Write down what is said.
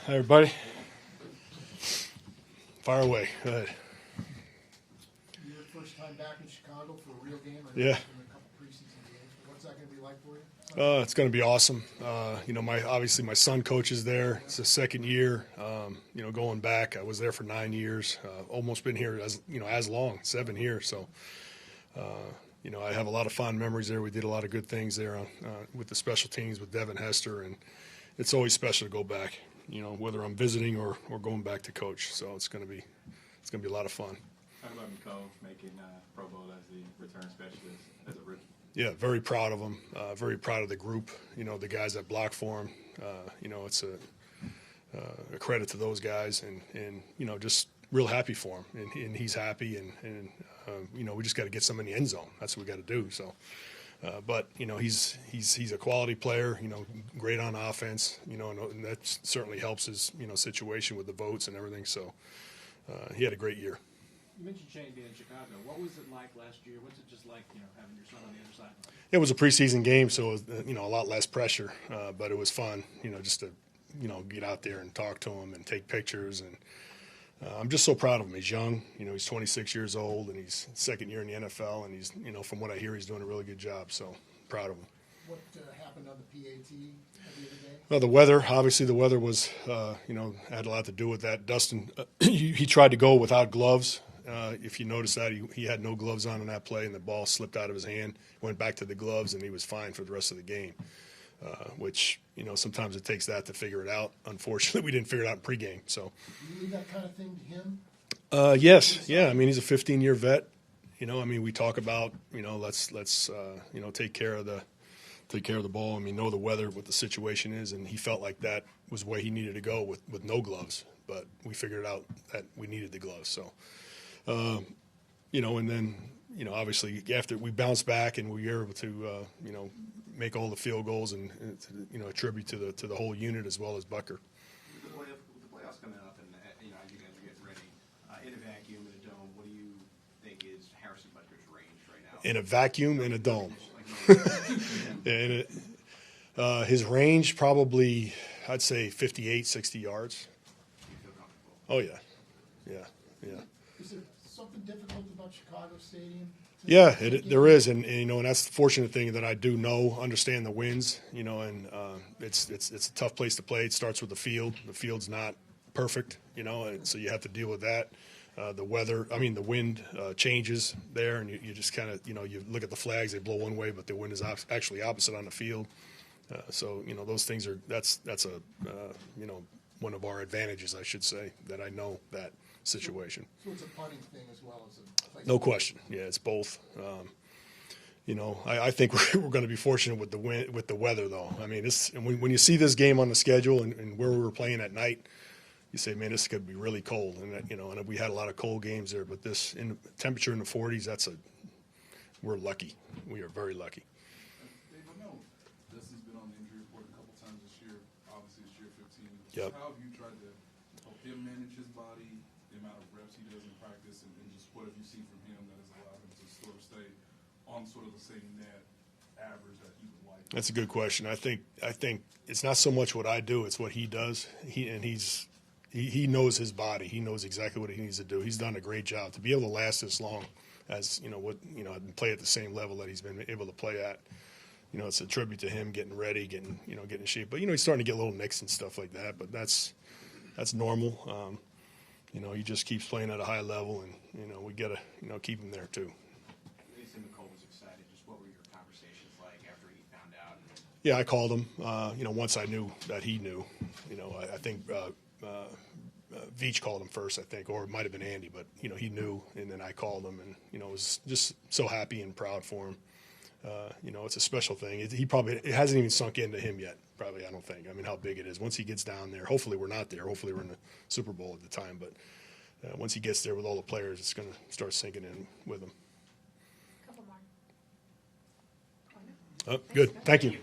Hi, everybody. Fire away. Go ahead. Your first time back in Chicago for a real game. Yeah. In a couple preseason games. What's that going to be like for you? It's going to be awesome. Obviously my son coaches there. It's the second year. Going back, I was there for 9 years. Almost been here as long, 7 years. So, I have a lot of fond memories there. We did a lot of good things there with the special teams with Devin Hester, and it's always special to go back. Whether I'm visiting or going back to coach. So it's going to be a lot of fun. Talk about Mecole making Pro Bowl as the return specialist as a rookie. Yeah, very proud of him. Very proud of the group. The guys that block for him. It's a credit to those guys, and just real happy for him, and he's happy, and we just got to get some in the end zone. That's what we got to do. So. But he's a quality player, great on offense, and that certainly helps his situation with the votes and everything. So he had a great year. You mentioned Shane being in Chicago. What was it like last year? What's it just like, having your son on the other side? It was a preseason game, so it was, a lot less pressure, but it was fun, just to get out there and talk to him and take pictures. And I'm just so proud of him. He's young, he's 26 years old, and he's second year in the NFL, and he's, from what I hear, he's doing a really good job. So proud of him. What happened on the PAT the other day? Well, the weather, obviously the weather was, had a lot to do with that. Dustin, he tried to go without gloves. If you notice that, he had no gloves on that play, and the ball slipped out of his hand, went back to the gloves, and he was fine for the rest of the game, which, sometimes it takes that to figure it out. Unfortunately, we didn't figure it out in pregame. So, do you leave that kind of thing to him? Yes. Yeah. I mean, he's a 15-year vet. We talk about, let's take care of the ball. Know the weather, what the situation is, and he felt like that was the way he needed to go with no gloves. But we figured out that we needed the gloves. So, and then, obviously after we bounced back and we were able to, make all the field goals and attribute to the whole unit as well as Bucker. With the playoffs coming up and, you guys are getting ready, in a vacuum, in a dome, what do you think is Harrison Butker's range right now? In a vacuum, in a dome. His range probably, I'd say 58, 60 yards. You feel comfortable? Oh, yeah. Is there something difficult about Chicago Stadium? Yeah, there is, and that's the fortunate thing that I do understand the winds, and it's a tough place to play. It starts with the field. The field's not perfect, and so you have to deal with that. The weather, the wind changes there, and you just kind of, you look at the flags, they blow one way, but the wind is actually opposite on the field. So, those things that's one of our advantages, I should say, that I know that situation. So it's a punting thing as well as a place. No question. Yeah, it's both. I think we're going to be fortunate with the weather, though. When you see this game on the schedule and where we were playing at night, you say, man, this could be really cold. And and we had a lot of cold games there, but this temperature in the 40s, we're lucky. We are very lucky. Dave, I know Dustin's been on the injury report a couple times this year. Obviously, it's year 15. Yep. How have you tried to help him manage his body, the amount of reps he does in practice, and just what have you seen from him that has allowed him to sort of stay on sort of the same net average that he would like? That's a good question. I think it's not so much what I do; it's what he does. He knows his body. He knows exactly what he needs to do. He's done a great job to be able to last this long, as and play at the same level that he's been able to play at. It's a tribute to him getting ready, getting in shape. But he's starting to get little nicks and stuff like that. But that's normal. He just keeps playing at a high level, and we gotta keep him there too. You said Mecole was excited. Just what were your conversations like after he found out? Yeah, I called him. Once I knew that he knew. I think Veach called him first, I think, or it might have been Andy, but he knew, and then I called him, and was just so happy and proud for him. It's a special thing. It hasn't even sunk into him yet. Probably, I don't think. How big it is. Once he gets down there, hopefully we're not there. Hopefully we're in the Super Bowl at the time. But once he gets there with all the players, it's going to start sinking in with him. Couple more. Oh, good. Thank you.